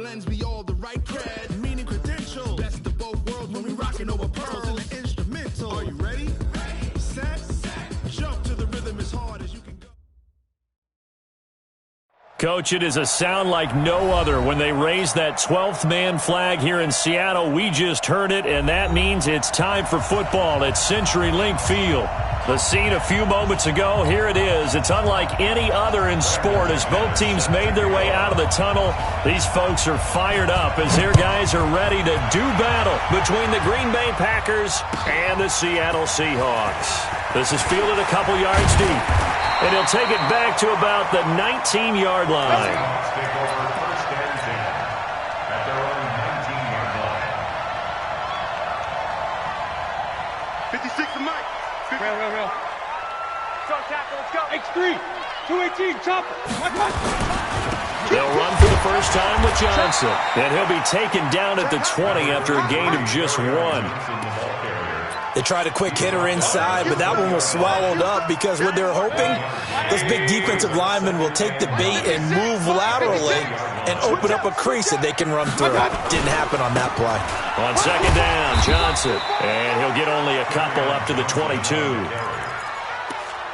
blends me all the right cred, meaning credential. Best of both worlds when we rockin' over pearls in the instrumental. Are you ready? Set. Jump to the rhythm as hard as you can go. Coach, it is a sound like no other when they raise that 12th man flag here in Seattle. We just heard it, and that means it's time for football at CenturyLink Field. The scene a few moments ago, here it is. It's unlike any other in sport as both teams made their way out of the tunnel. These folks are fired up as their guys are ready to do battle between the Green Bay Packers and the Seattle Seahawks. This is fielded a couple yards deep, and he'll take it back to about the 19-yard line. Real. Strong tackle, let's go. X3, 218, chopper. They'll run for the first time with Johnson, and he'll be taken down at the 20 after a gain of just 1. They tried a quick hitter inside, but that one was swallowed up because what they're hoping, those big defensive linemen will take the bait and move laterally and open up a crease that they can run through. Didn't happen on that play. On second down, Johnson, and he'll get only a couple up to the 22.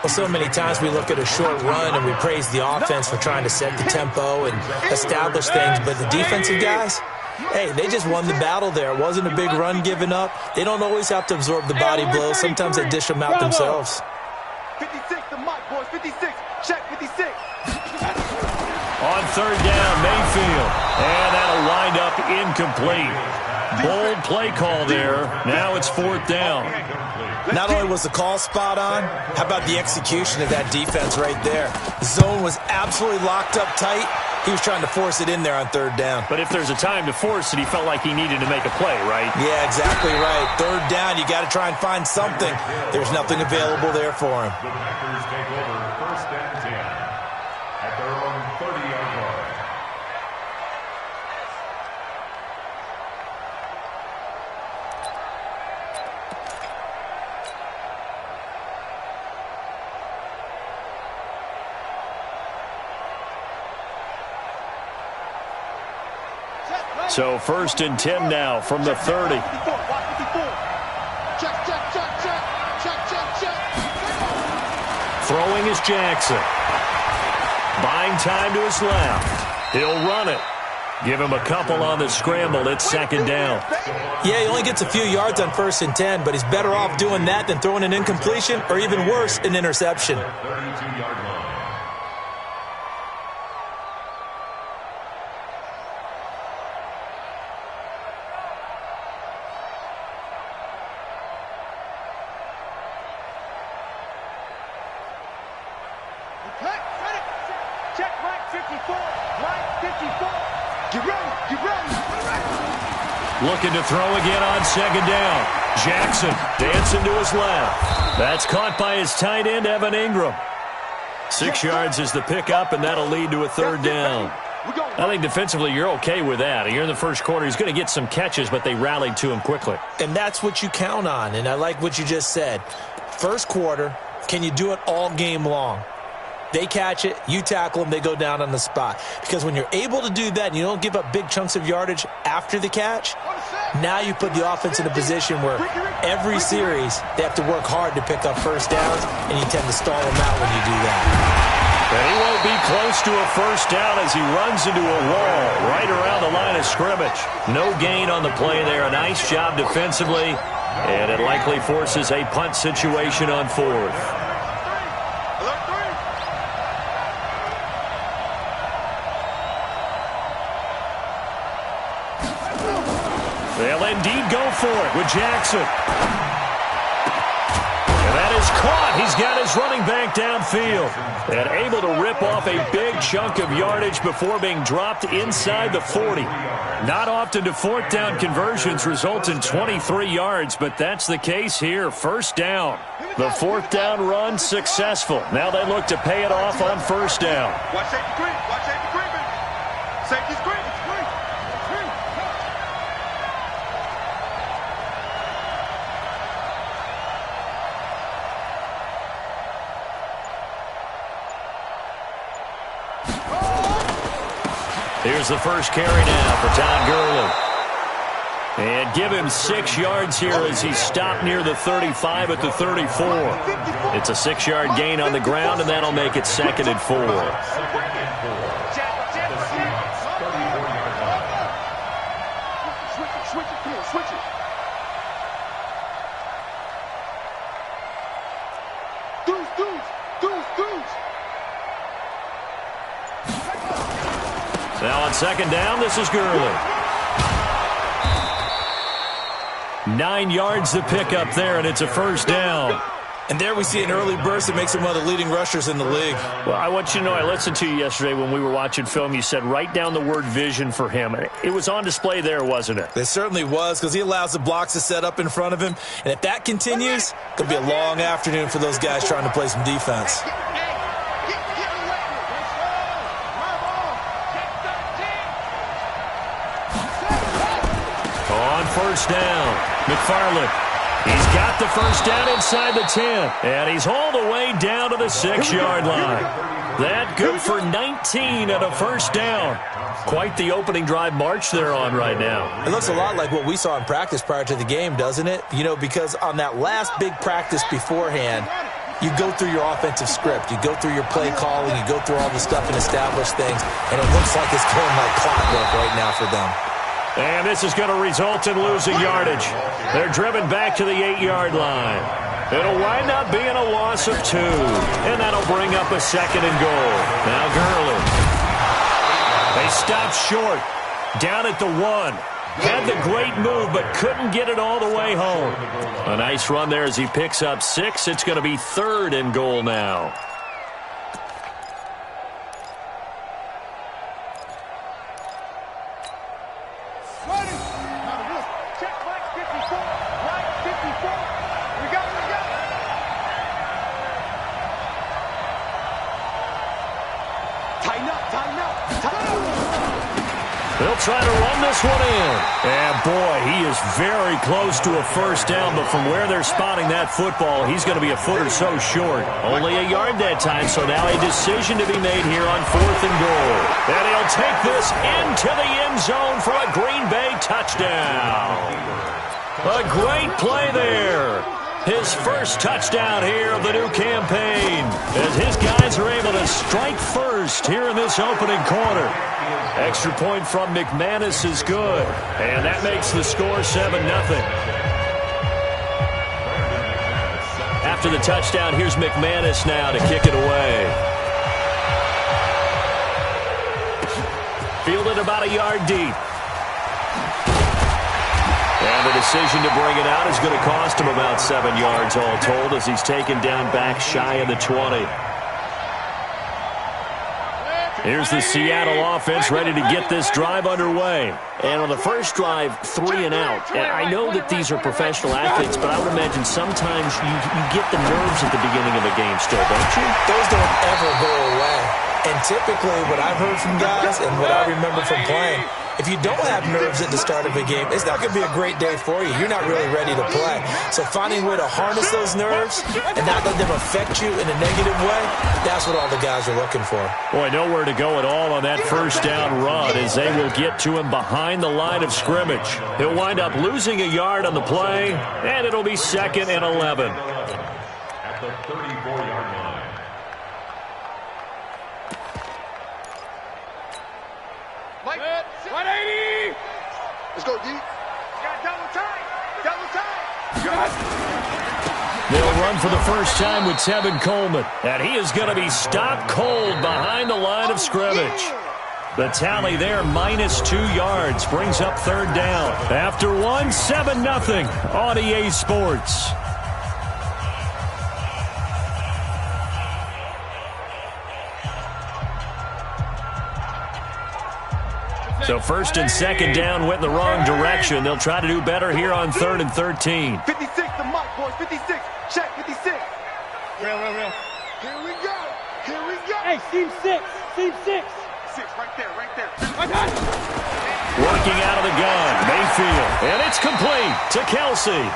Well, so many times we look at a short run and we praise the offense for trying to set the tempo and establish things, but the defensive guys, hey, they just won the battle there. It wasn't a big run given up. They don't always have to absorb the body blows. Sometimes they dish them out themselves. 56, the mic, boys. 56. Check 56. On third down, Mayfield. And that'll wind up incomplete. Bold play call there. Now it's fourth down. Not only was the call spot on, how about the execution of that defense right there? The zone was absolutely locked up tight. He was trying to force it in there on third down. But if there's a time to force it, he felt like he needed to make a play, right? Yeah, exactly right. Third down, you got to try and find something. There's nothing available there for him. The Packers take over first and 10 at their own 30-yard line. So first and 10 now from the 30. Throwing is Jackson. Buying time to his left. He'll run it. Give him a couple on the scramble. It's second down. Yeah, he only gets a few yards on first and 10, but he's better off doing that than throwing an incompletion or even worse, an interception. 32-yard line. Check Mike 54. Mike 54. Get ready. Looking to throw again on second down. Jackson dancing to his left. That's caught by his tight end, Evan Ingram. 6 yards is the pickup, and that'll lead to a third down. I think defensively you're okay with that. Here in the first quarter, he's going to get some catches, but they rallied to him quickly. And that's what you count on, and I like what you just said. First quarter, can you do it all game long? They catch it, you tackle them, they go down on the spot. Because when you're able to do that and you don't give up big chunks of yardage after the catch, now you put the offense in a position where every series they have to work hard to pick up first downs, and you tend to stall them out when you do that. And he won't be close to a first down as he runs into a wall right around the line of scrimmage. No gain on the play there. A nice job defensively, and it likely forces a punt situation on fourth. They'll indeed go for it with Jackson. And that is caught. He's got his running back downfield. And able to rip off a big chunk of yardage before being dropped inside the 40. Not often do fourth down conversions result in 23 yards, but that's the case here. First down. The fourth down run successful. Now they look to pay it off on first down. Watch safety green. Watch safety green, baby. Safety's green. Here's the first carry now for Todd Gurley. And give him 6 yards here as he's stopped near the 35 at the 34. It's a 6-yard gain on the ground, and that'll make it 2nd and 4. Now on 2nd down, this is Gurley. 9 yards to pick up there, and it's a 1st down. And there we see an early burst that makes him one of the leading rushers in the league. Well, I want you to know, I listened to you yesterday when we were watching film. You said write down the word vision for him. It was on display there, wasn't it? It certainly was, because he allows the blocks to set up in front of him. And if that continues, it's going to be a long afternoon for those guys trying to play some defense. On 1st down, McFarland. He's got the 1st down inside the 10, and he's all the way down to the 6-yard line. That good for 19 at a 1st down. Quite the opening drive march they're on right now. It looks a lot like what we saw in practice prior to the game, doesn't it? You know, because on that last big practice beforehand, you go through your offensive script. You go through your play calling. You go through all the stuff and establish things, and it looks like it's going like clockwork right now for them. And this is going to result in losing yardage. They're driven back to the 8-yard line. It'll wind up being a loss of 2. And that'll bring up a 2nd and goal. Now Gurley. They stop short. Down at the 1. Had the great move, but couldn't get it all the way home. A nice run there as he picks up 6. It's going to be 3rd and goal now. They'll try to run this one in. And, boy, he is very close to a 1st down, but from where they're spotting that football, he's going to be a foot or so short. Only a yard that time, so now a decision to be made here on 4th and goal. And he'll take this into the end zone for a Green Bay touchdown. A great play there. His first touchdown here of the new campaign, as his guys are able to strike first here in this opening quarter. Extra point from McManus is good, and that makes the score 7-0. After the touchdown, here's McManus now to kick it away. Fielded about a yard deep. And the decision to bring it out is going to cost him about 7 yards all told, as he's taken down back shy of the 20. Here's the Seattle offense ready to get this drive underway. And on the first drive, 3 and out. And I know that these are professional athletes, but I would imagine sometimes you get the nerves at the beginning of a game still, don't you? Those don't ever go away. And typically what I've heard from guys and what I remember from playing, if you don't have nerves at the start of a game, it's not going to be a great day for you. You're not really ready to play. So finding a way to harness those nerves and not let them affect you in a negative way, that's what all the guys are looking for. Boy, nowhere to go at all on that first down run, as they will get to him behind the line of scrimmage. He'll wind up losing a yard on the play, and it'll be 2nd and 11. At the 34-yard line. Mike, 180! Let's go, D. Got double time! Double time! They'll run for the first time with Tevin Coleman, and he is going to be stopped cold behind the line of scrimmage. The tally there, minus 2 yards, brings up 3rd down. After 1, 7-0 on EA Sports. So 1st and 2nd down went in the wrong direction. They'll try to do better here on 3rd and 13. 56, the mark, boys. 56. Check, 56. Real. Here we go. Here we go. Hey, seam 6. Seam 6. 6, right there. I got it. Working out of the gun, Mayfield. And it's complete to Kelsey.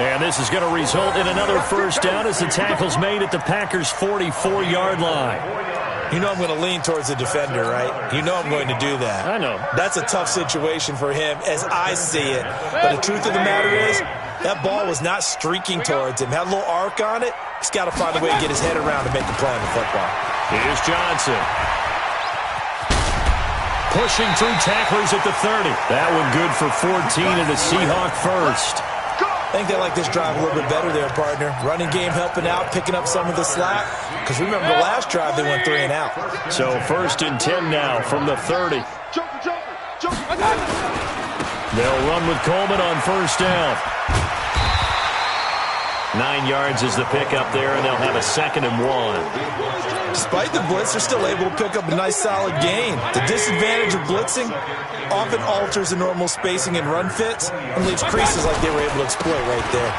And this is going to result in another 1st down as the tackle's made at the Packers' 44-yard line. You know I'm going to lean towards the defender, right? You know I'm going to do that. I know. That's a tough situation for him as I see it. But the truth of the matter is, that ball was not streaking towards him. Had a little arc on it. He's got to find a way to get his head around and make a play on the football. Here's Johnson. Pushing through tacklers at the 30. That one good for 14 and a Seahawk first. I think they like this drive a little bit better there, partner. Running game helping out, picking up some of the slack. Because remember, the last drive they went 3 and out. So 1st and 10 now from the 30. They'll run with Coleman on 1st down. 9 yards is the pickup there, and they'll have a 2nd and 1. Despite the blitz, they're still able to pick up a nice solid gain. The disadvantage of blitzing often alters the normal spacing and run fits and leaves creases like they were able to exploit right there.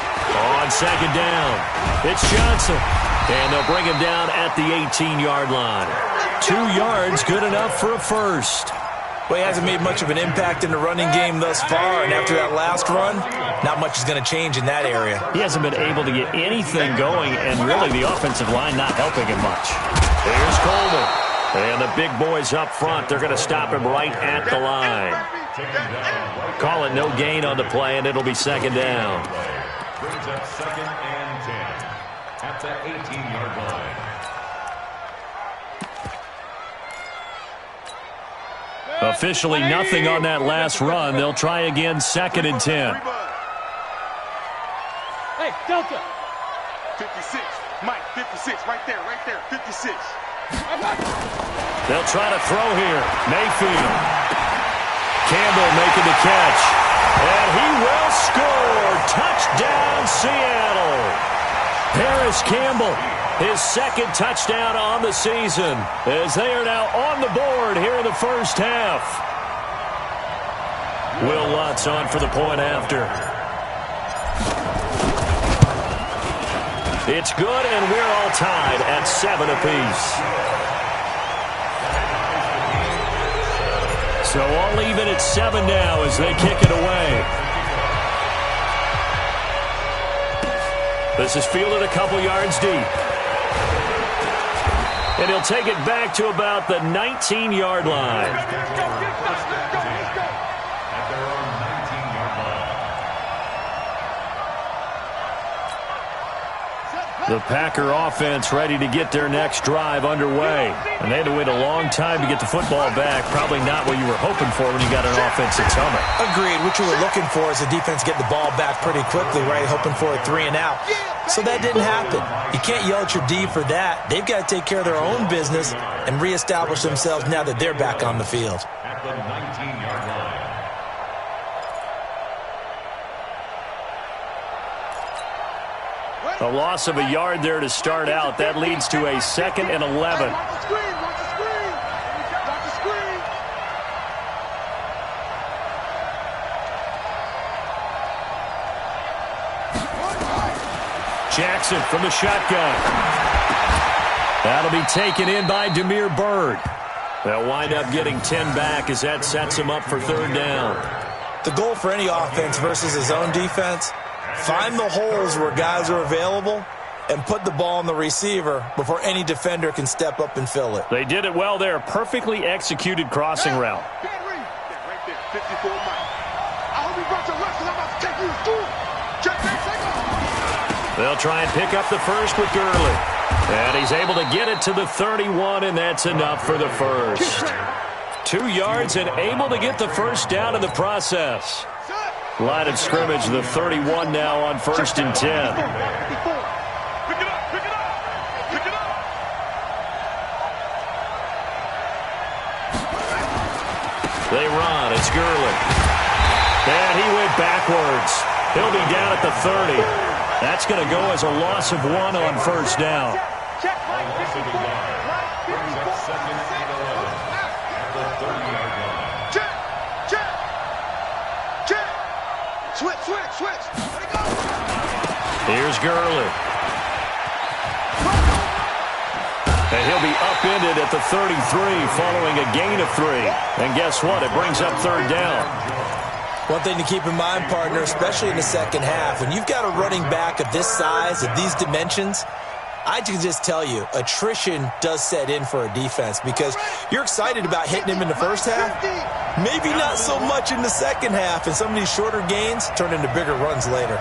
On 2nd down, it's Johnson. And they'll bring him down at the 18-yard line. 2 yards, good enough for a first. Well, he hasn't made much of an impact in the running game thus far, and after that last run, not much is going to change in that area. He hasn't been able to get anything going, and really the offensive line not helping him much. Here's Coleman. And the big boys up front, they're going to stop him right at the line. Call it no gain on the play, and it'll be 2nd down. Brings up 2nd and 10 at the 18-yard line. Officially nothing on that last run. They'll try again 2nd and 10. Hey, Delta. 56. Mike, 56. Right there, 56. They'll try to throw here. Mayfield. Campbell making the catch. And he will score. Touchdown, Seattle. Paris Campbell, his 2nd touchdown on the season, as they are now on the board here in the first half. Will Lutz on for the point after. It's good, and we're all tied at 7 apiece. So all even at 7 now as they kick it away. This is fielded a couple yards deep. And he'll take it back to about the 19-yard line. The Packer offense ready to get their next drive underway. And they had to wait a long time to get the football back. Probably not what you were hoping for when you got an offense that's humming. Agreed. What you were looking for is the defense get the ball back pretty quickly, right? Hoping for a 3 and out. So that didn't happen. You can't yell at your D for that. They've got to take care of their own business and reestablish themselves now that they're back on the field. At the 19-yard line. A loss of a yard there to start out. That leads to a 2nd and 11. Watch the screen. Watch the screen. Watch the screen. Jackson from the shotgun. That'll be taken in by Damiere Byrd. They'll wind up getting 10 back as that sets him up for 3rd down. The goal for any offense versus his own defense, find the holes where guys are available and put the ball on the receiver before any defender can step up and fill it. They did it well there. Perfectly executed crossing route. Right there, 54 Mike. I hope he brought your rush because I'm about to take you to school. Check that second. They'll try and pick up the first with Gurley. And he's able to get it to the 31, and that's enough for the first. 2 yards and able to get the first down in the process. Line of scrimmage, the 31 now on 1st and 10. Pick it up, pick it up, pick it up. They run, it's Gurley. And he went backwards. He'll be down at the 30. That's going to go as a loss of 1 on 1st down. Check, Mike, 54. Brings up 2nd and 11 at the 30-yard line. Check. Switch. Let it go. Here's Gurley. And he'll be upended at the 33 following a gain of 3. And guess what? It brings up 3rd down. One thing to keep in mind, partner, especially in the second half, when you've got a running back of this size, of these dimensions, I can just tell you, attrition does set in for a defense because you're excited about hitting him in the first half. Maybe not so much in the second half, and some of these shorter gains turn into bigger runs later.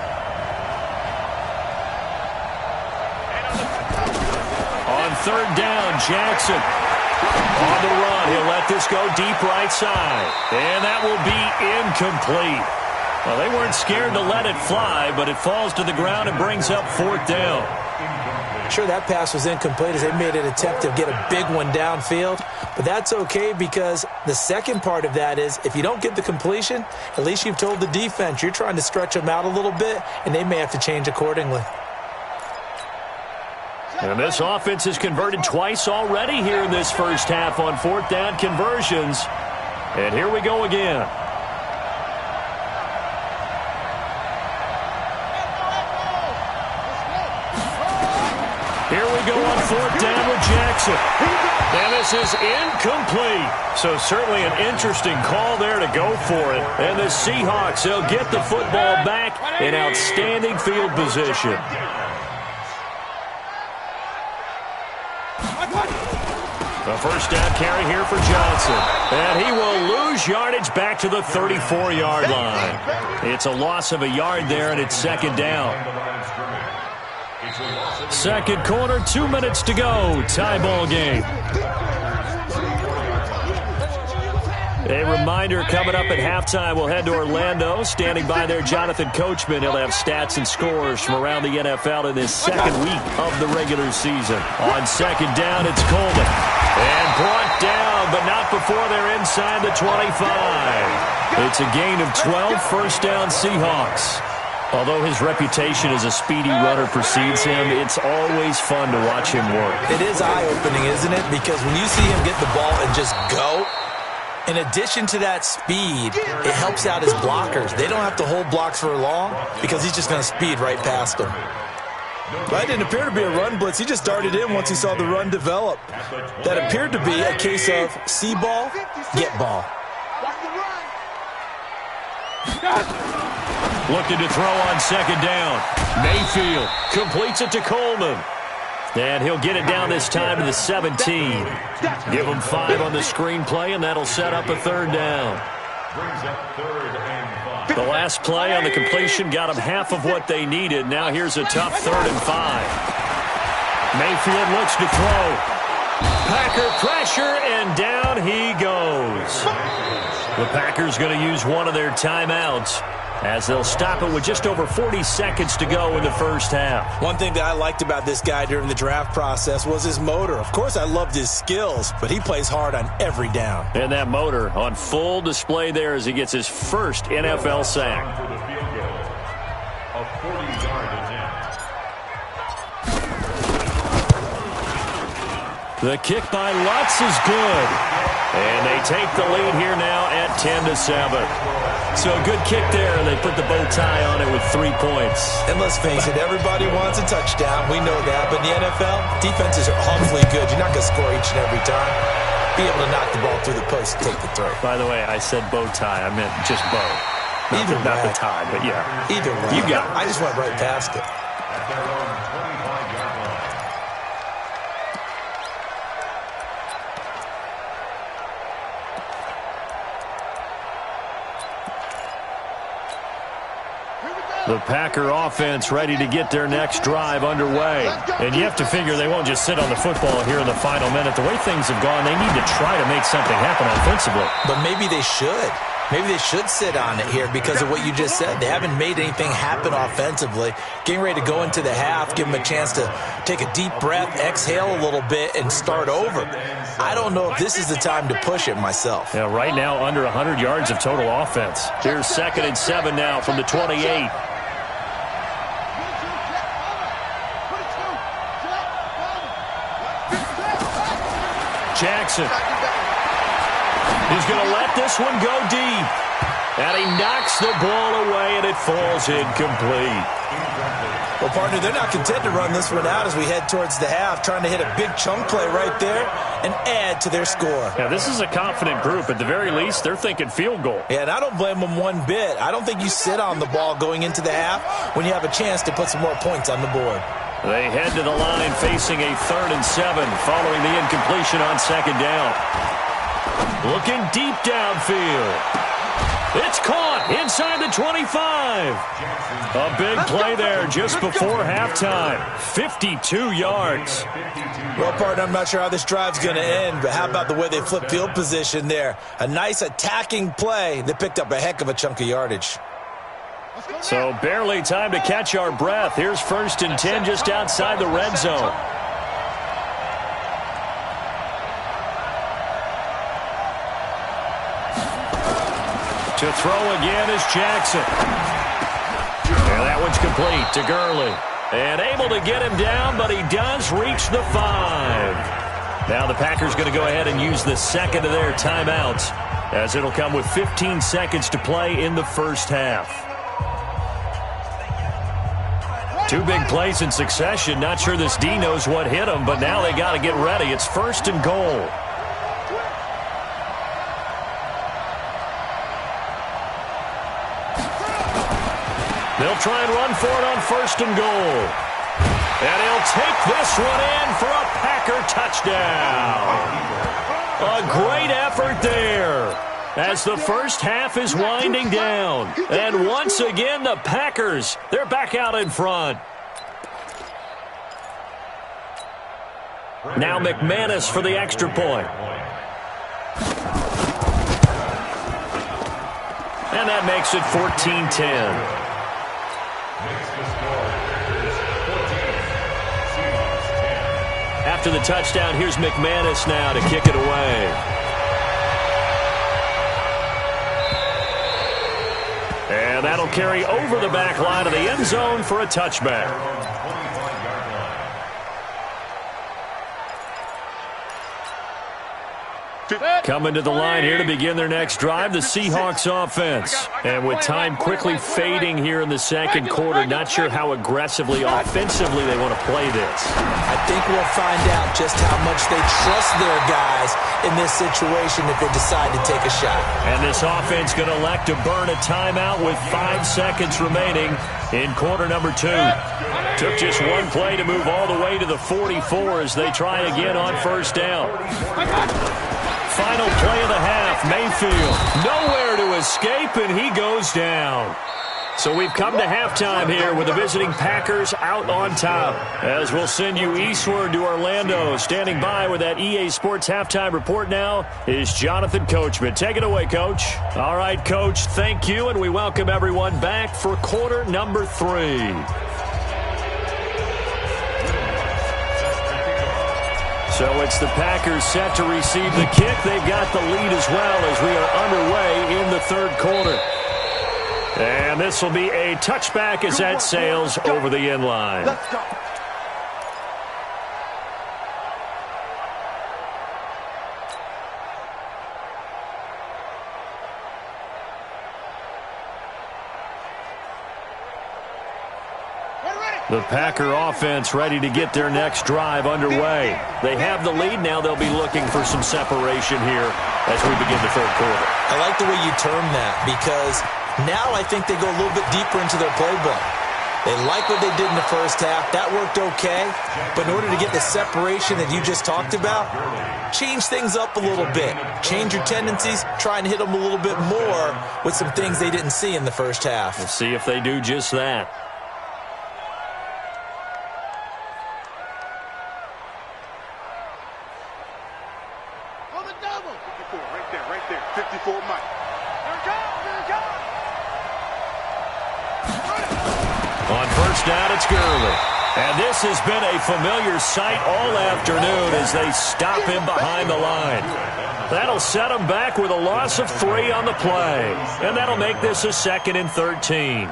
On third down, Jackson on the run. He'll let this go deep right side, and that will be incomplete. Well, they weren't scared to let it fly, but it falls to the ground and brings up fourth down. Sure, that pass was incomplete as they made an attempt to get a big one downfield, but that's okay because the second part of that is if you don't get the completion, at least you've told the defense you're trying to stretch them out a little bit, and they may have to change accordingly. And this offense has converted twice already here in this first half on fourth down conversions. And here we go again. Here we go on fourth down with Jackson. And this is incomplete. So certainly an interesting call there to go for it. And the Seahawks, they'll get the football back in outstanding field position. A first down carry here for Johnson. And he will lose yardage back to the 34-yard line. It's a loss of a yard there, and it's second down. Second quarter, 2 minutes to go. Tie ball game. A reminder coming up at halftime, we'll head to Orlando. Standing by there, Jonathan Coachman. He'll have stats and scores from around the NFL in this second week of the regular season. On second down, it's Coleman. And brought down, but not before they're inside the 25. It's a gain of 12, first down Seahawks. Although his reputation as a speedy runner precedes him, it's always fun to watch him work. It is eye-opening, isn't it? Because when you see him get the ball and just go, in addition to that speed, it helps out his blockers. They don't have to hold blocks for long because he's just going to speed right past them. But it didn't appear to be a run blitz. He just darted in once he saw the run develop. That appeared to be a case of see ball, get ball. Looking to throw on second down. Mayfield completes it to Coleman. And he'll get it down this time to the 17. Give him 5 on the screenplay, and that'll set up a third down. The last play on the completion got them half of what they needed. Now here's a tough 3rd and 5. Mayfield looks to throw. Packer pressure, and down he goes. The Packers going to use one of their timeouts as they'll stop it with just over 40 seconds to go in the first half. One thing that I liked about this guy during the draft process was his motor. Of course, I loved his skills, but he plays hard on every down. And that motor on full display there as he gets his first NFL sack. A 40-yard attempt. The kick by Lutz is good. And they take the lead here now at 10-7. So a good kick there, and they put the bow tie on it with 3 points. And let's face it, everybody wants a touchdown. We know that. But in the NFL, defenses are awfully good. You're not going to score each and every time. Be able to knock the ball through the post and take the throw. By the way, I said bow tie. I meant just bow. Not the tie, but yeah. Either way. You got it. I just went right past it. At their own 25-yard line. The Packer offense ready to get their next drive underway. And you have to figure they won't just sit on the football here in the final minute. The way things have gone, they need to try to make something happen offensively. But maybe they should. Maybe they should sit on it here because of what you just said. They haven't made anything happen offensively. Getting ready to go into the half, give them a chance to take a deep breath, exhale a little bit, and start over. I don't know if this is the time to push it myself. Yeah, right now under 100 yards of total offense. Here's 2nd and 7 now from the 28. Jackson is going to let this one go deep. And he knocks the ball away, and it falls incomplete. Well, partner, they're not content to run this one out as we head towards the half, trying to hit a big chunk play right there and add to their score. Yeah, this is a confident group. At the very least, they're thinking field goal. Yeah, and I don't blame them one bit. I don't think you sit on the ball going into the half when you have a chance to put some more points on the board. They head to the line facing a 3rd and 7 following the incompletion on 2nd down. Looking deep downfield. It's caught inside the 25. A big play there just before halftime. 52 yards. Well, partner, I'm not sure how this drive's going to end, but how about the way they flip field position there? A nice attacking play. They picked up a heck of a chunk of yardage. So barely time to catch our breath. Here's 1st and 10 just outside the red zone. To throw again is Jackson. And that one's complete to Gurley. And able to get him down, but he does reach the 5. Now the Packers going to go ahead and use the 2nd of their timeouts, as it'll come with 15 seconds to play in the first half. 2 big plays in succession. Not sure this D knows what hit him, but now they got to get ready. It's 1st and goal. They'll try and run for it on 1st and goal. And he'll take this one in for a Packer touchdown. A great effort there as the first half is winding down. And once again, the Packers, they're back out in front. Now McManus for the extra point. And that makes it 14-10. After the touchdown, here's McManus now to kick it away. And that'll carry over the back line of the end zone for a touchback. Coming to the line here to begin their next drive, the Seahawks offense. And with time quickly fading here in the second quarter, not sure how aggressively, offensively they want to play this. I think we'll find out just how much they trust their guys in this situation if they decide to take a shot. And this offense going to elect to burn a timeout with 5 seconds remaining in quarter number 2. Took just one play to move all the way to the 44 as they try again on 1st down. Final play of the half, Mayfield nowhere to escape, and he goes down. So we've come to halftime here with the visiting Packers out on top. As we'll send you eastward to Orlando. Standing by with that EA Sports halftime report now is Jonathan Coachman. Take it away, Coach. All right, Coach, thank you, and we welcome everyone back for quarter number 3. So it's the Packers set to receive the kick. They've got the lead as well as we are underway in the 3rd quarter. And this will be a touchback as that sails over the end line. Let's go. The Packer offense ready to get their next drive underway. They have the lead. Now they'll be looking for some separation here as we begin the 3rd quarter. I like the way you term that because now I think they go a little bit deeper into their playbook. They like what they did in the first half. That worked okay. But in order to get the separation that you just talked about, change things up a little bit. Change your tendencies. Try and hit them a little bit more with some things they didn't see in the first half. We'll see if they do just that. On 1st down, it's Gurley. And this has been a familiar sight all afternoon as they stop him behind the line. That'll set him back with a loss of 3 on the play. And that'll make this a 2nd and 13.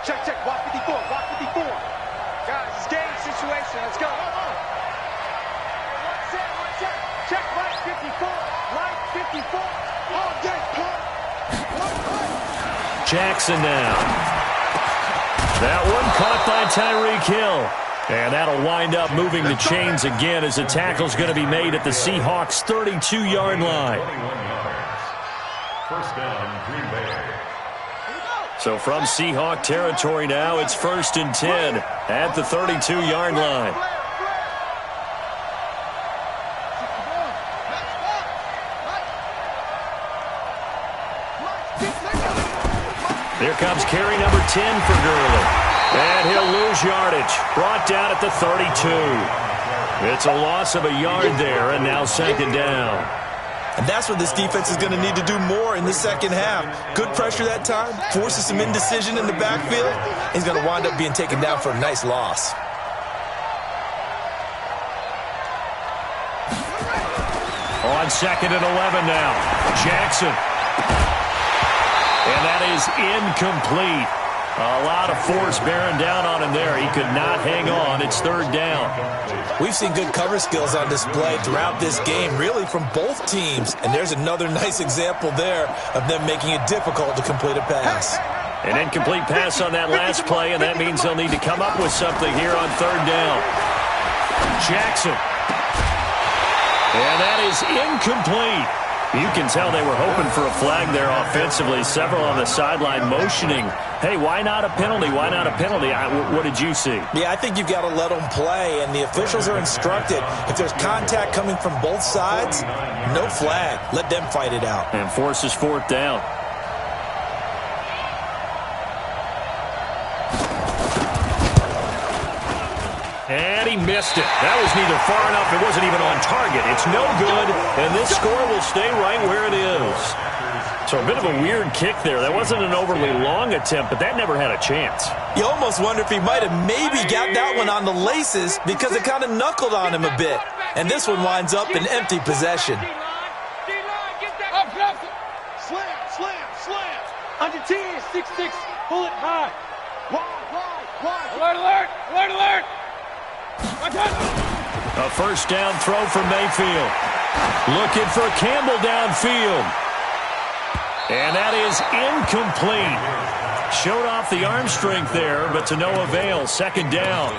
Check, check, block 54, block 54. Guys, it's game situation. Let's go. Check right 54, right 54. All day, Jackson now. That one caught by Tyreek Hill. And that'll wind up moving the chains again as the tackle's going to be made at the Seahawks' 32-yard line. First down, Green Bay. So from Seahawk territory now, it's 1st and 10 at the 32-yard line. Here comes carry number 10 for Gurley. And he'll lose yardage. Brought down at the 32. It's a loss of a yard there, and now 2nd down. And that's what this defense is going to need to do more in the second half. Good pressure that time, forces some indecision in the backfield. He's going to wind up being taken down for a nice loss. On 2nd and 11 now. Jackson. And that is incomplete. A lot of force bearing down on him there. He could not hang on. It's 3rd down. We've seen good cover skills on display throughout this game, really from both teams. And there's another nice example there of them making it difficult to complete a pass. An incomplete pass on that last play, and that means they'll need to come up with something here on 3rd down. Jackson. And that is incomplete. You can tell they were hoping for a flag there offensively. Several on the sideline motioning, hey, why not a penalty? Why not a penalty? What did you see? Yeah, I think you've got to let them play, and the officials are instructed. If there's contact coming from both sides, no flag. Let them fight it out. And forces 4th down. And he missed it. That was neither far enough. It wasn't even on target. It's no good, and this score will stay right where it is. So a bit of a weird kick there. That wasn't an overly long attempt, but that never had a chance. You almost wonder if he might have maybe got that one on the laces because it kind of knuckled on him a bit. And this one winds up in empty possession. Slam, slam, slam. Under 10, 6-6, pull it high. Wide. Alert, alert, alert, alert. A 1st down throw for Mayfield. Looking for Campbell downfield. And that is incomplete. Showed off the arm strength there, but to no avail. 2nd down.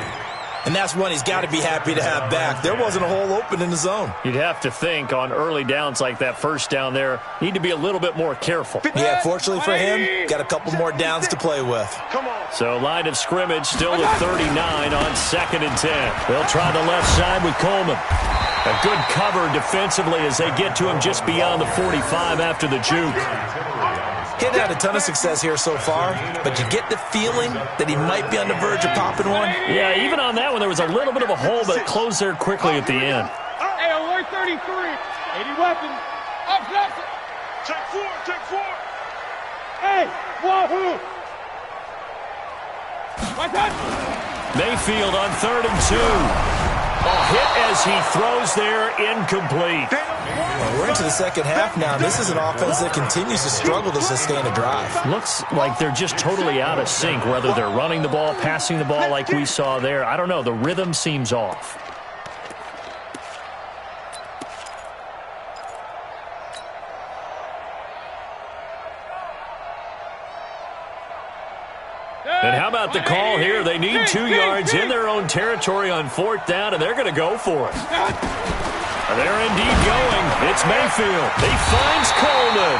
And that's one he's got to be happy to have back. There wasn't a hole open in the zone. You'd have to think on early downs like that 1st down there, need to be a little bit more careful. Yeah, fortunately for him, got a couple more downs to play with. Come on. So line of scrimmage still at 39 on 2nd and 10. They'll try the left side with Coleman. A good cover defensively as they get to him just beyond the 45 after the juke. He hadn't had a ton of success here so far, but you get the feeling that he might be on the verge of popping one. Yeah, even on that one, there was a little bit of a hole, but it closed there quickly at the end. Hey, alert 33. 80 weapons. Up, left. Take 4. Hey, wahoo. Mayfield on 3rd and 2. A hit as he throws there, incomplete. Well, we're into the second half now. This is an offense that continues to struggle to sustain a drive. Looks like they're just totally out of sync, whether they're running the ball, passing the ball like we saw there. I don't know. The rhythm seems off. And how about the call here? They need 2 yards in their own territory on 4th down, and they're going to go for it. They're indeed going. It's Mayfield. He finds Coleman.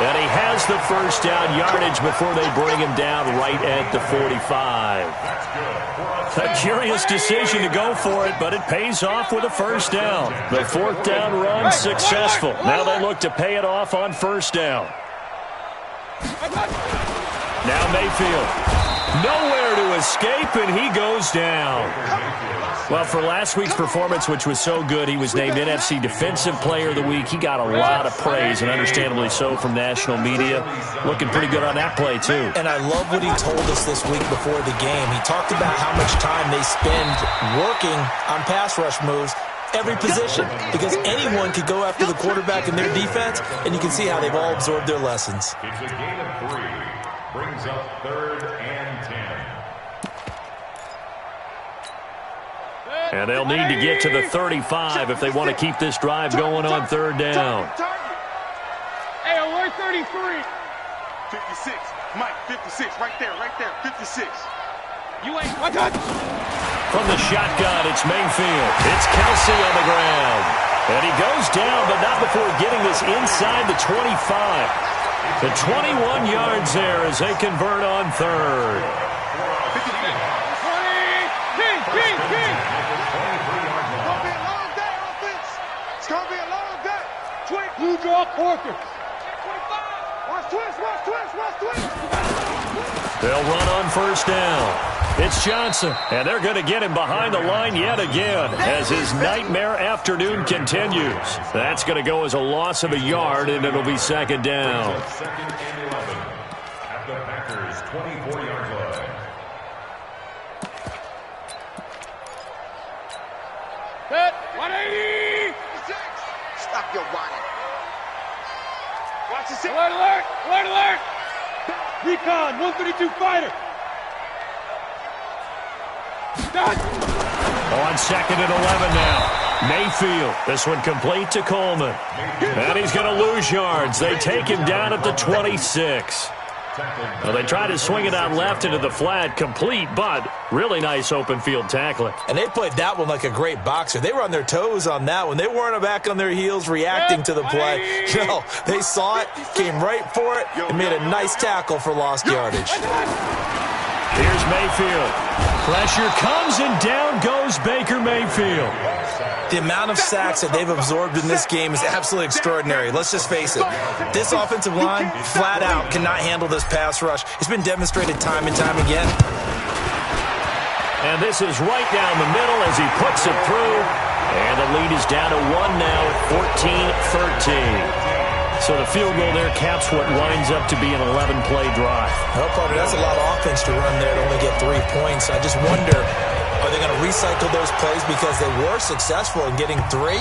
And he has the 1st down yardage before they bring him down right at the 45. A curious decision to go for it, but it pays off with a 1st down. The 4th down run successful. Now they look to pay it off on 1st down. Now Mayfield. Nowhere to escape, and he goes down. Well, for last week's performance, which was so good, he was named NFC Defensive Player of the Week. He got a lot of praise, and understandably so, from national media. Looking pretty good on that play, too. And I love what he told us this week before the game. He talked about how much time they spend working on pass rush moves, every position, because anyone could go after the quarterback in their defense, and you can see how they've all absorbed their lessons. It's a gain of 3. Brings up 3rd and 10. And they'll need to get to the 35 if they want to keep this drive going on 3rd down. Hey, alert 33. 56. Mike, 56. Right there. 56. You ain't. I got you. From the shotgun, it's Mayfield. It's Kelsey on the ground. And he goes down, but not before getting this inside the 25. The 21 yards there as they convert on third. 20, King. It's going to be a long day. Twitch, blue draw, Corker. Watch twist. They'll run on first down. It's Johnson, and they're going to get him behind the line yet again as his nightmare afternoon continues. That's going to go as a loss of a yard, and it'll be second down. Second and 11 at the Packers' 24-yard line. Set, 180. Stop your whining. Watch the six. Alert. Recon, 132 fighter. On second and 11 now. Mayfield. This one complete to Coleman. And he's going to lose yards. They take him down at the 26. Well, they try to swing it out left into the flat, complete, but really nice open field tackling. And they played that one like a great boxer. They were on their toes on that one. They weren't back on their heels reacting to the play. No, they saw it, came right for it, and made a nice tackle for lost yardage. Here's Mayfield. Pressure comes, and down goes Baker Mayfield. The amount of sacks that they've absorbed in this game is absolutely extraordinary. Let's just face it. This offensive line, flat out, cannot handle this pass rush. It's been demonstrated time and time again. And this is right down the middle as he puts it through. And the lead is down to 1 now at 14-13. So the field goal there caps what winds up to be an 11-play drive. Well, partner, that's a lot of offense to run there to only get 3 points. I just wonder, are they going to recycle those plays because they were successful in getting 3?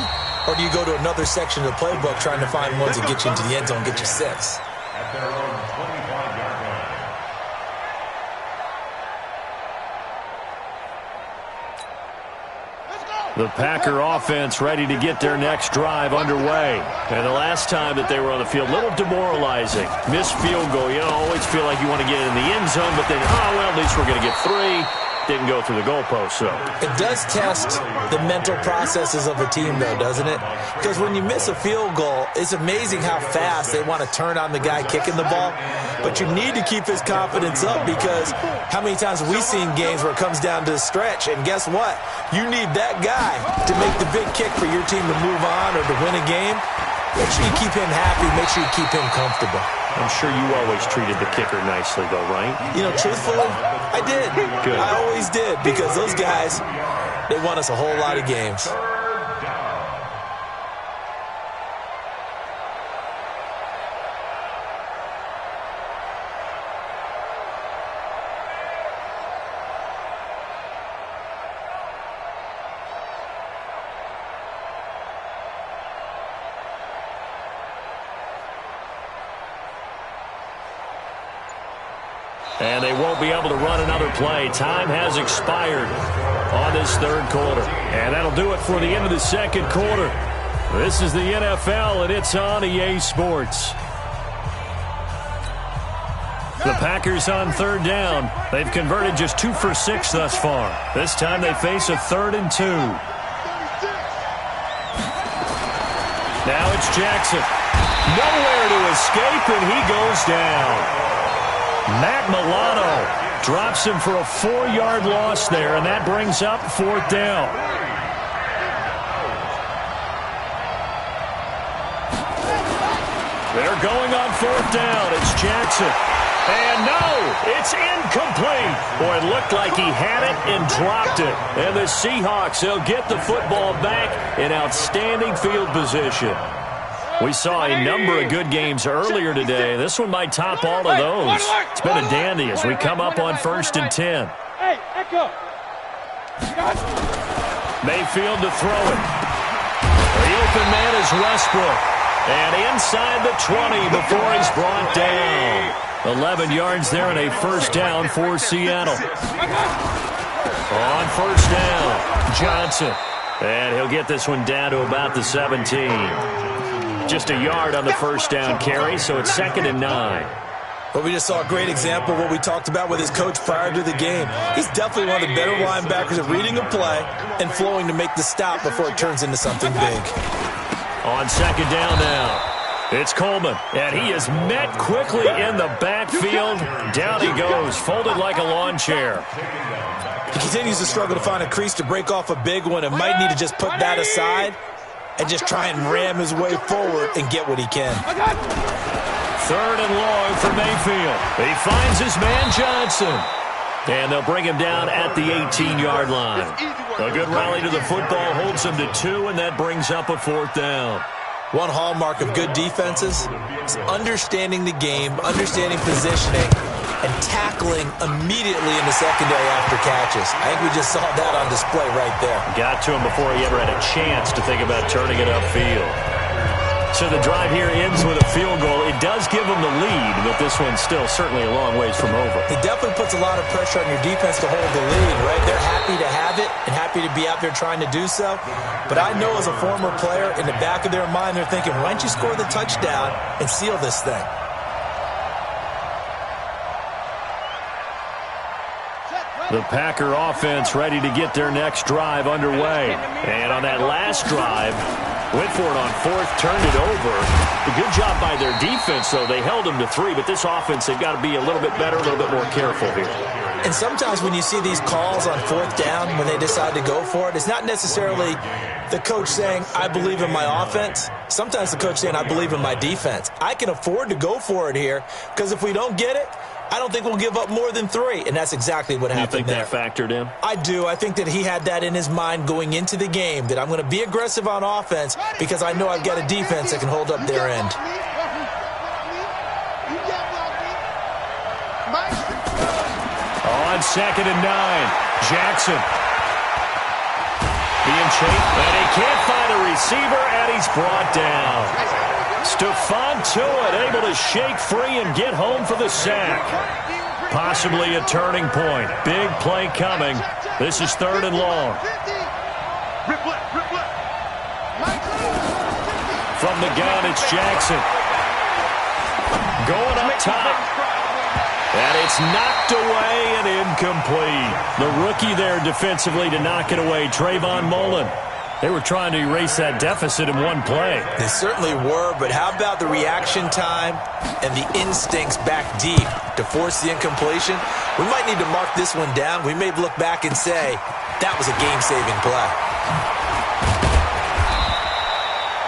Or do you go to another section of the playbook trying to find ones that get you into the end zone and get you 6? At their own 25-yard line. The Packer offense ready to get their next drive underway. And the last time that they were on the field, a little demoralizing. Missed field goal. You always feel like you want to get in the end zone, but then, at least we're going to get 3. Didn't go through the goalpost, so. It does test the mental processes of a team, though, doesn't it? Because when you miss a field goal, it's amazing how fast they want to turn on the guy kicking the ball. But you need to keep his confidence up because how many times have we seen games where it comes down to the stretch? And guess what? You need that guy to make the big kick for your team to move on or to win a game. Make sure you keep him happy. Make sure you keep him comfortable. I'm sure you always treated the kicker nicely, though, right? You know, truthfully, I did. Good. I always did because those guys, they won us a whole lot of games. And they won't be able to run another play. Time has expired on this third quarter. And that'll do it for the end of the second quarter. This is the NFL, and it's on EA Sports. The Packers on third down. They've converted just 2 for 6 thus far. This time they face a 3rd and 2. Now it's Jackson. Nowhere to escape, and he goes down. Matt Milano drops him for a 4-yard loss there, and that brings up 4th down. They're going on 4th down. It's Jackson. And no, it's incomplete. Boy, it looked like he had it and dropped it. And the Seahawks, they'll get the football back in outstanding field position. We saw a number of good games earlier today. This one might top all of those. It's been a dandy as we come up on 1st and 10. Hey, Echo. Mayfield to throw it. The open man is Westbrook. And inside the 20 before he's brought down. 11 yards there and a 1st down for Seattle. On 1st down, Johnson. And he'll get this one down to about the 17. Just a yard on the 1st down carry, so it's 2nd and 9. But we just saw a great example of what we talked about with his coach prior to the game. He's definitely one of the better linebackers at reading a play and flowing to make the stop before it turns into something big. On second down now. It's Coleman, and he is met quickly in the backfield. Down he goes, folded like a lawn chair. He continues to struggle to find a crease to break off a big one and might need to just put that aside and just try and ram his way forward and get what he can. Third and long for Mayfield. He finds his man Johnson. And they'll bring him down at the 18-yard line. A good rally to the football holds him to 2, and that brings up a fourth down. One hallmark of good defenses is understanding the game, understanding positioning, and tackling immediately in the secondary after catches. I think we just saw that on display right there. Got to him before he ever had a chance to think about turning it upfield. So the drive here ends with a field goal. It does give them the lead, but this one's still certainly a long ways from over. It definitely puts a lot of pressure on your defense to hold the lead, right? They're happy to have it and happy to be out there trying to do so. But I know as a former player, in the back of their mind, they're thinking, why don't you score the touchdown and seal this thing? The Packer offense ready to get their next drive underway. And on that last drive, went for it on fourth, turned it over. A good job by their defense, though. They held them to 3, but this offense, they've got to be a little bit better, a little bit more careful here. And sometimes when you see these calls on fourth down, when they decide to go for it, it's not necessarily the coach saying, I believe in my offense. Sometimes the coach saying, I believe in my defense. I can afford to go for it here because if we don't get it, I don't think we'll give up more than 3, and that's exactly what happened there. You think that factored in? I do. I think that he had that in his mind going into the game, that I'm going to be aggressive on offense because I know I've got a defense that can hold up their end. On second and 9, Jackson. Being chased, and he can't find a receiver, and he's brought down. Stephon Tuitt able to shake free and get home for the sack. Possibly a turning point. Big play coming. This is third and long. From the gun, it's Jackson. Going up top. And it's knocked away and incomplete. The rookie there defensively to knock it away, Trayvon Mullen. They were trying to erase that deficit in one play. They certainly were, but how about the reaction time and the instincts back deep to force the incompletion? We might need to mark this one down. We may look back and say, that was a game-saving play.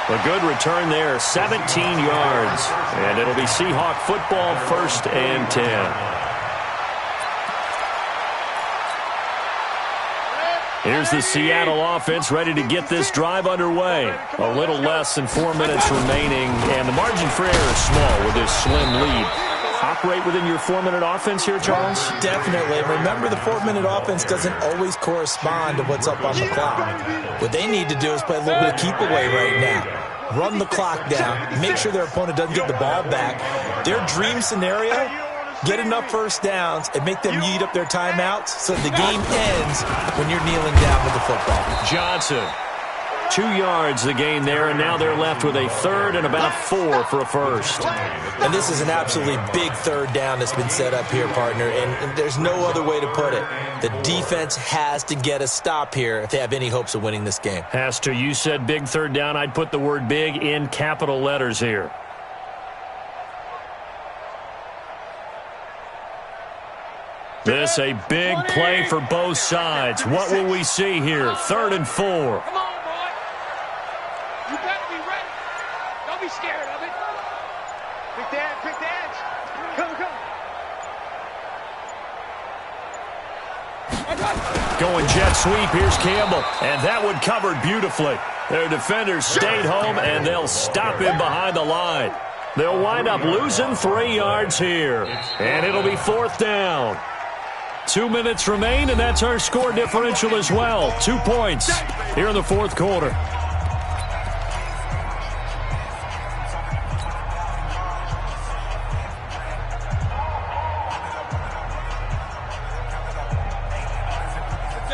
A good return there, 17 yards. And it'll be Seahawk football, 1st and 10. Here's the Seattle offense ready to get this drive underway. A little less than 4 minutes remaining, and the margin for error is small with this slim lead. Operate within your 4-minute offense here, Charles? Definitely. Remember, the 4-minute offense doesn't always correspond to what's up on the clock. What they need to do is play a little bit of keep away right now. Run the clock down. Make sure their opponent doesn't get the ball back. Their dream scenario, get enough first downs and make them eat up their timeouts so the game ends when you're kneeling down with the football. Johnson, 2 yards the gain there, and now they're left with a 3rd and about 4 for a first. And this is an absolutely big third down that's been set up here, partner, and there's no other way to put it. The defense has to get a stop here if they have any hopes of winning this game. Has to. You said big third down. I'd put the word big in capital letters here. This a big play for both sides. What will we see here? 3rd and 4. Come on, boy. You better be ready. Don't be scared of it. Pick the edge, pick the edge. Come. Going jet sweep. Here's Campbell. And that one covered beautifully. Their defenders stayed home, and they'll stop him behind the line. They'll wind up losing 3 yards here. And it'll be 4th down. 2 minutes remain, and that's our score differential as well. 2 points here in the 4th quarter.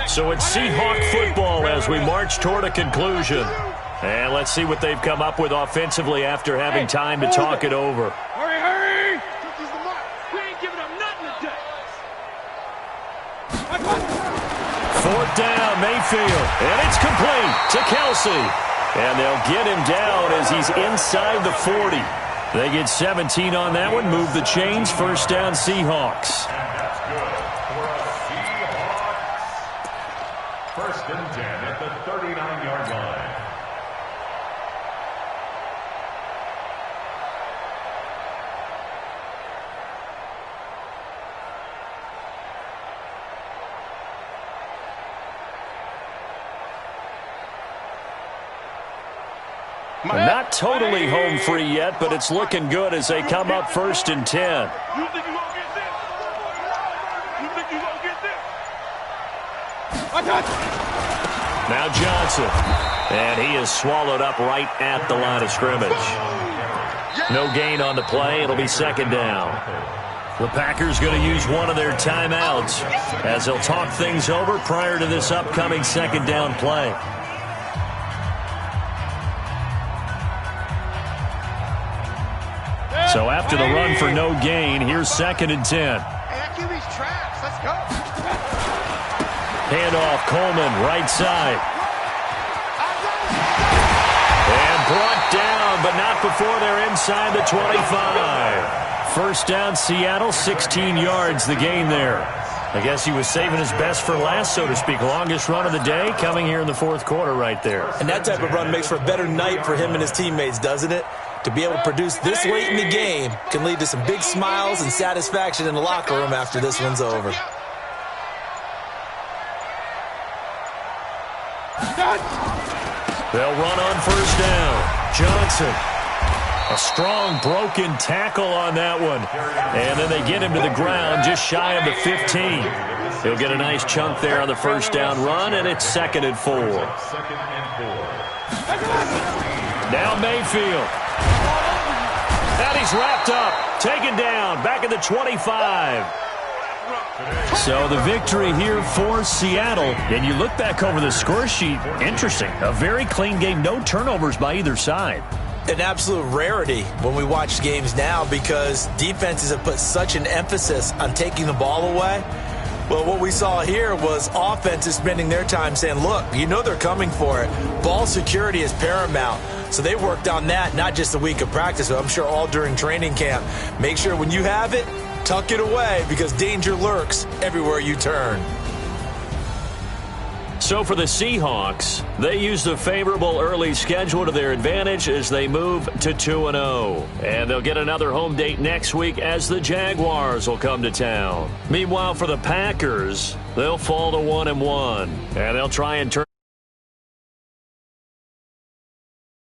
So it's Seahawk football as we march toward a conclusion. And let's see what they've come up with offensively after having time to talk it over. Hurry, hurry! We ain't giving up nothing today. 4th down, Mayfield, and it's complete to Kelsey. And they'll get him down as he's inside the 40. They get 17 on that one, move the chains, first down Seahawks. And that's good for a Seahawks. First and 10 at the 39-yard line. Not totally home free yet, but it's looking good as they come up first and 10. You think you gonna get this? You think you gonna get this? I got you. Now Johnson. And he is swallowed up right at the line of scrimmage. No gain on the play. It'll be second down. The Packers going to use one of their timeouts as they'll talk things over prior to this upcoming second down play. So after the run for no gain, here's second and 10. Hey, that QB's traps. Let's go. Handoff, Coleman, right side. And brought down, but not before they're inside the 25. First down, Seattle, 16 yards the gain there. I guess he was saving his best for last, so to speak. Longest run of the day coming here in the fourth quarter right there. And that type of run makes for a better night for him and his teammates, doesn't it? To be able to produce this late in the game can lead to some big smiles and satisfaction in the locker room after this one's over. They'll run on first down. Johnson. A strong broken tackle on that one. And then they get him to the ground just shy of the 15. He'll get a nice chunk there on the first down run, and it's second and 4. Now Mayfield. And he's wrapped up, taken down, back at the 25. So the victory here for Seattle. And you look back over the score sheet, interesting. A very clean game, no turnovers by either side. An absolute rarity when we watch games now because defenses have put such an emphasis on taking the ball away. Well, what we saw here was offenses spending their time saying, look, you know they're coming for it. Ball security is paramount. So they worked on that not just a week of practice, but I'm sure all during training camp. Make sure when you have it, tuck it away because danger lurks everywhere you turn. So for the Seahawks, they use the favorable early schedule to their advantage as they move to 2-0. And they'll get another home date next week as the Jaguars will come to town. Meanwhile, for the Packers, they'll fall to 1-1. And they'll try and turn